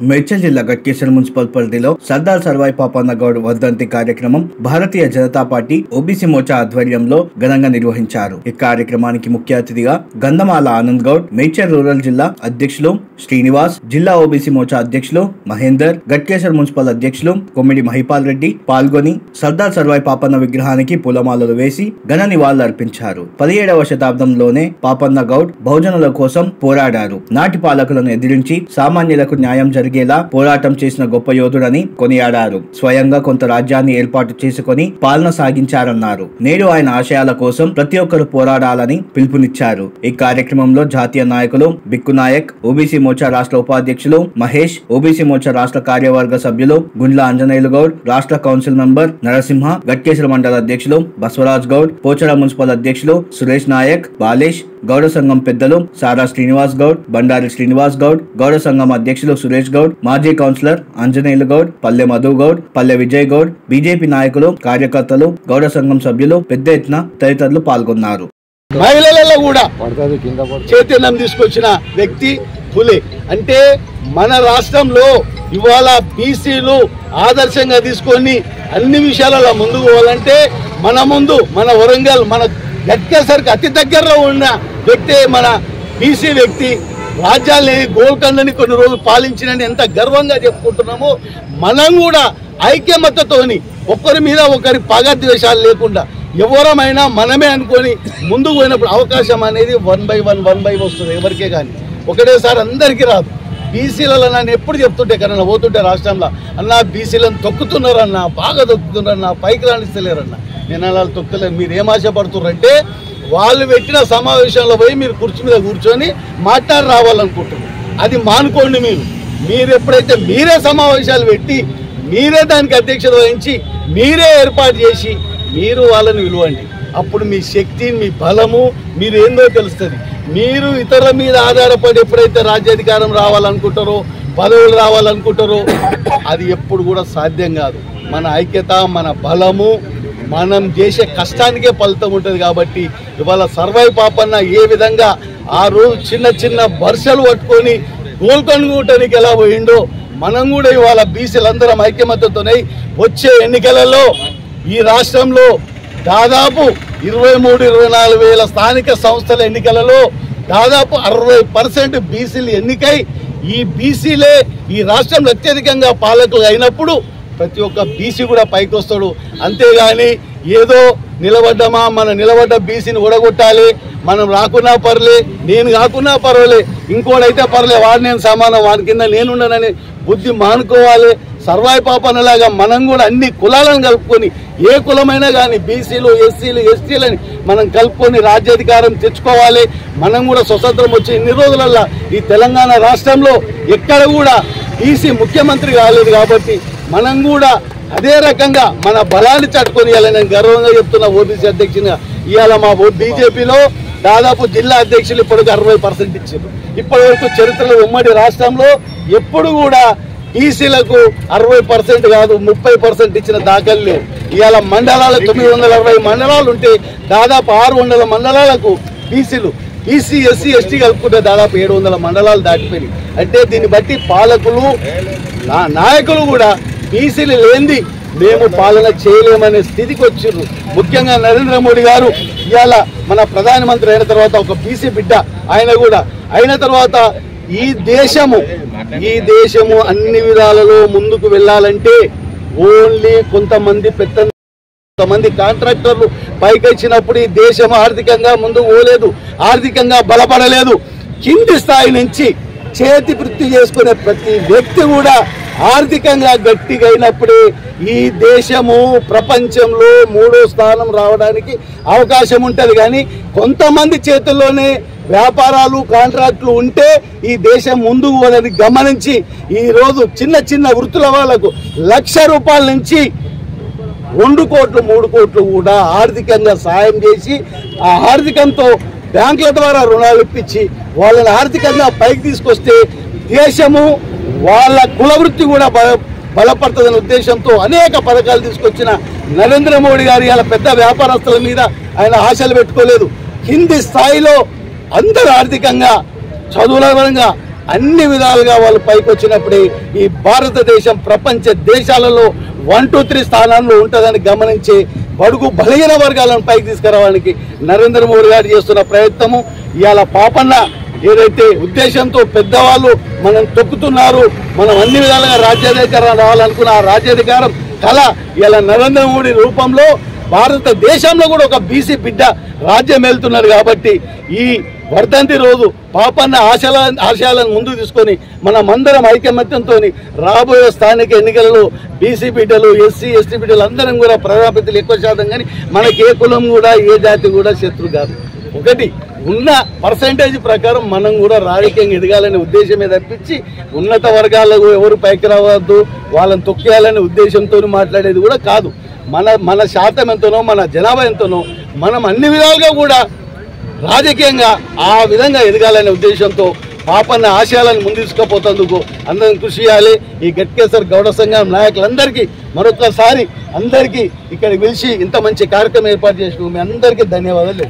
మేడ్చల్ జిల్లా గట్కేసర్ మున్సిపల్ పరిధిలో సర్దార్ సర్వాయి పాపన్న గౌడ్ వర్ధంతి కార్యక్రమం భారతీయ జనతా పార్టీ ఓబీసీ మోర్చా ఆధ్వర్యంలో ఘనంగా నిర్వహించారు. ఈ కార్యక్రమానికి ముఖ్య అతిథిగా గంధమాల ఆనంద్ గౌడ్, మేడ్చల్ రూరల్ జిల్లా అధ్యక్షులు శ్రీనివాస్, జిల్లా ఓబీసీ మోర్చా అధ్యక్షులు మహేందర్, గట్కేసర్ మున్సిపల్ అధ్యక్షులు కొమ్మిడి మహిపాల్ రెడ్డి పాల్గొని సర్దార్ సర్వాయి పాపన్న విగ్రహానికి పూలమాలలు వేసి ఘన నివాళులు అర్పించారు. 17వ శతాబ్దంలోనే పాపన్న గౌడ్ బహుజనుల కోసం పోరాడారు. నాటి పాలకులను ఎదిరించి సామాన్యులకు న్యాయం జరిగేలా పోరాటం చేసిన గొప్ప యోధుడని కొనియాడారు. స్వయంగా కొంత రాజ్యాన్ని ఏర్పాటు చేసుకుని పాలన సాగించారన్నారు. నేడు ఆయన ఆశయాల కోసం ప్రతి ఒక్కరు పోరాడాలని పిలుపునిచ్చారు. ఈ కార్యక్రమంలో జాతీయ నాయకులు బిక్కు నాయక్, ఓబీసీ మోర్చా రాష్ట్ర ఉపాధ్యక్షులు మహేష్, ఓబీసీ మోర్చా రాష్ట్ర కార్యవర్గ సభ్యులు గుండ్ల అంజనేయులు గౌడ్, రాష్ట్ర కౌన్సిల్ మెంబర్ నరసింహ, గట్కేసర్ మండల అధ్యక్షులు బసవరాజ్ గౌడ్, పోచర మున్సిపల్ అధ్యక్షులు సురేష్ నాయక్, బాలేష్, గౌడ సంఘం పెద్దలు సారా శ్రీనివాస్ గౌడ్, బండారి శ్రీనివాస్ గౌడ్, గౌడ సంఘం అధ్యక్షులు సురేష్ గౌడ్, మాజీ కౌన్సిలర్ అంజనేయులు గౌడ్, పల్లె మధు గౌడ్, పల్లె విజయ్ గౌడ్, బీజేపీ నాయకులు, కార్యకర్తలు, గౌడ సంఘం సభ్యులు పెద్ద ఎత్తున తదితరులు పాల్గొన్నారు. మహిళలలో కూడా చైతన్యం తీసుకొచ్చిన వ్యక్తి పులే. అంటే మన రాష్ట్రంలో ఇవాళ బీసీలు ఆదర్శంగా తీసుకొని అన్ని విషయాలలో ముందుకు పోవాలంటే మన వరంగల్, మన గట్కేసరికి అతి దగ్గరలో ఉన్న వ్యక్తి మన బీసీ వ్యక్తి. రాజ్యాన్ని గోల్కొండని కొన్ని రోజులు పాలించినని ఎంత గర్వంగా చెప్పుకుంటున్నామో, మనం కూడా ఐక్యమత్యతోని ఒకరి మీద ఒకరి పగద్వేషాలు లేకుండా ఎవరమైనా మనమే అనుకొని ముందుకు పోయినప్పుడు అవకాశం అనేది 1/1 వస్తుంది. ఎవరికే కానీ ఒకటేసారి అందరికీ రాదు. బీసీలలో నన్ను ఎప్పుడు చెప్తుంటే కన్నా పోతుంటే రాష్ట్రంలో, అన్న బీసీలను తొక్కుతున్నారన్నా, బాగా తొక్కుతున్నారన్నా, పైకి రాణిస్తలేరన్నా. నేను అలా తొక్కలేను. మీరు ఏం ఆశపడుతున్నారంటే వాళ్ళు పెట్టిన సమావేశంలో పోయి మీరు కుర్చీ మీద కూర్చొని మాట్లాడి రావాలనుకుంటున్నారు. అది మానుకోండి. మీరు ఎప్పుడైతే మీరే సమావేశాలు పెట్టి మీరే దానికి అధ్యక్షత వహించి మీరే ఏర్పాటు చేసి మీరు వాళ్ళని విలువండి. అప్పుడు మీ శక్తి, మీ బలము మీరు ఏందో తెలుస్తుంది. మీరు ఇతరుల మీద ఆధారపడి ఎప్పుడైతే రాజ్యాధికారం రావాలనుకుంటారో, పదవులు రావాలనుకుంటారో, అది ఎప్పుడు కూడా సాధ్యం కాదు. మన ఐక్యత, మన బలము, మనం చేసే కష్టానికే ఫలితం ఉంటుంది. కాబట్టి ఇవాళ సర్వాయి పాపన్న ఏ విధంగా ఆ రోజు చిన్న చిన్న వర్షాలు పట్టుకొని గోల్కొండటానికి ఎలా పోయిండో, మనం కూడా ఇవాళ బీసీలందరం ఐక్యమత్యతోనే వచ్చే ఎన్నికలలో ఈ రాష్ట్రంలో దాదాపు 23-24 వేల స్థానిక సంస్థల ఎన్నికలలో దాదాపు 60% బీసీలు ఎన్నికై ఈ బీసీలే ఈ రాష్ట్రంలో అత్యధికంగా పాలకులు అయినప్పుడు ప్రతి ఒక్క బీసీ కూడా పైకి వస్తాడు. అంతేగాని ఏదో నిలబడ్డామా, మన నిలబడ్డ బీసీని ఓడగొట్టాలి, మనం రాకున్నా పర్లే, నేను కాకున్నా పర్వాలే, ఇంకోడైతే పర్లే, వాడు నేను సమానం, వాడి కింద నేనుండనని బుద్ధి మానుకోవాలి. సర్వాయి పాపన్నలాగా మనం కూడా అన్ని కులాలను కలుపుకొని, ఏ కులమైనా కానీ బీసీలు, ఎస్సీలు, ఎస్టీలని మనం కలుపుకొని రాజ్యాధికారం తెచ్చుకోవాలి. మనం కూడా స్వతంత్రం వచ్చి ఇన్ని రోజులల్లా ఈ తెలంగాణ రాష్ట్రంలో ఎక్కడ కూడా బీసీ ముఖ్యమంత్రి కాలేదు. కాబట్టి మనం కూడా అదే రకంగా మన బలాన్ని చట్టుకొని నేను గర్వంగా చెప్తున్నా. ఓబీసీ అధ్యక్షునిగా ఇవాళ మా బీజేపీలో దాదాపు జిల్లా అధ్యక్షులు ఇప్పటికి 60% ఇచ్చారు. ఇప్పటి వరకు చరిత్రలో ఉమ్మడి రాష్ట్రంలో ఎప్పుడు కూడా బీసీలకు 60% కాదు 30% ఇచ్చిన దాఖలు లేవు. ఇవాళ మండలాలు 960 మండలాలు ఉంటే దాదాపు 600 మండలాలకు బీసీలు, బీసీ, ఎస్సీ, ఎస్టీ కలుపుకుంటే దాదాపు 700 మండలాలు దాటిపోయినాయి. అంటే దీన్ని బట్టి పాలకులు, నాయకులు కూడా బీసీలు లేనిది మేము పాలన చేయలేమనే స్థితికి వచ్చిర్రు. ముఖ్యంగా నరేంద్ర మోడీ గారు ఇవాళ మన ప్రధానమంత్రి అయిన తర్వాత ఒక బీసీ బిడ్డ ఆయన కూడా అయిన తర్వాత ఈ దేశము అన్ని విధాలలో ముందుకు వెళ్ళాలంటే ఓన్లీ కొంతమంది కాంట్రాక్టర్లు పైకి వచ్చినప్పుడు ఈ దేశం ఆర్థికంగా ముందుకు పోలేదు, ఆర్థికంగా బలపడలేదు. కింది స్థాయి నుంచి చేతి వృత్తి చేసుకునే ప్రతి వ్యక్తి కూడా ఆర్థికంగా గట్టిగా అయినప్పుడే ఈ దేశము ప్రపంచంలో 3వ స్థానం రావడానికి అవకాశం ఉంటుంది. కానీ కొంతమంది చేతుల్లోనే వ్యాపారాలు, కాంట్రాక్టులు ఉంటే ఈ దేశం ముందుకు పోదని గమనించి ఈరోజు చిన్న చిన్న వృత్తుల వాళ్ళకు ₹1,00,000 నుంచి 2 కోట్లు 3 కోట్లు కూడా ఆర్థికంగా సాయం చేసి ఆ ఆర్థికంతో బ్యాంకుల ద్వారా రుణాలు ఇప్పించి వాళ్ళని ఆర్థికంగా పైకి తీసుకొస్తే దేశము వాళ్ళ కులవృత్తి కూడా బలపడుతుందనే ఉద్దేశంతో అనేక పథకాలు తీసుకొచ్చిన నరేంద్ర మోడీ గారు ఇలా పెద్ద వ్యాపారస్తుల మీద ఆయన ఆశలు పెట్టుకోలేదు. కింది స్థాయిలో అందరూ ఆర్థికంగా, చదువుల పరంగా, అన్ని విధాలుగా వాళ్ళు పైకి వచ్చినప్పుడే ఈ భారతదేశం ప్రపంచ దేశాలలో 1, 2, 3 స్థానాల్లో ఉంటుందని గమనించి బడుగు బలహీన వర్గాలను పైకి తీసుకురావడానికి నరేంద్ర మోడీ గారు చేస్తున్న ప్రయత్నము ఇవాళ పాపన్న ఏదైతే ఉద్దేశంతో పెద్దవాళ్ళు మనం తొక్కుతున్నారు, మనం అన్ని విధాలుగా రాజ్యాధికారం రావాలనుకున్న ఆ రాజ్యాధికారం కళ ఇలా నరేంద్ర మోడీ రూపంలో భారతదేశంలో కూడా ఒక బీసీ బిడ్డ రాజ్యం వెళ్తున్నారు. కాబట్టి ఈ వర్ధంతి రోజు పాపన్న ఆశయాలను ముందుకు తీసుకొని మనమందరం ఐకమత్యంతో రాబోయే స్థానిక ఎన్నికలలో బీసీ బిడ్డలు, ఎస్సీ ఎస్టీ బిడ్డలు అందరం కూడా ప్రజాప్రతినిధులు ఎక్కువ శాతం, కానీ మనకి ఏ కులం కూడా ఏ జాతి కూడా శత్రు కాదు. ఒకటి ఉన్న పర్సెంటేజ్ ప్రకారం మనం కూడా రాజకీయంగా ఎదగాలనే ఉద్దేశమే తప్పించి ఉన్నత వర్గాలకు ఎవరు పైకి రావద్దు, వాళ్ళని తొక్కేయాలనే ఉద్దేశంతో మాట్లాడేది కూడా కాదు. మన శాతం ఎంతనో, మన జనాభా ఎంతనో మనం అన్ని విధాలుగా కూడా రాజకీయంగా ఆ విధంగా ఎదగాలనే ఉద్దేశంతో పాపన్న ఆశయాలను ముందు తీసుకుపోతందుకు అందరం కృషి చేయాలి. ఈ గట్కేసర్ గౌడ సంఘం నాయకులందరికీ మరొకసారి అందరికీ ఇక్కడికి పిలిచి ఇంత మంచి కార్యక్రమం ఏర్పాటు చేసిన మీ అందరికీ ధన్యవాదాలు.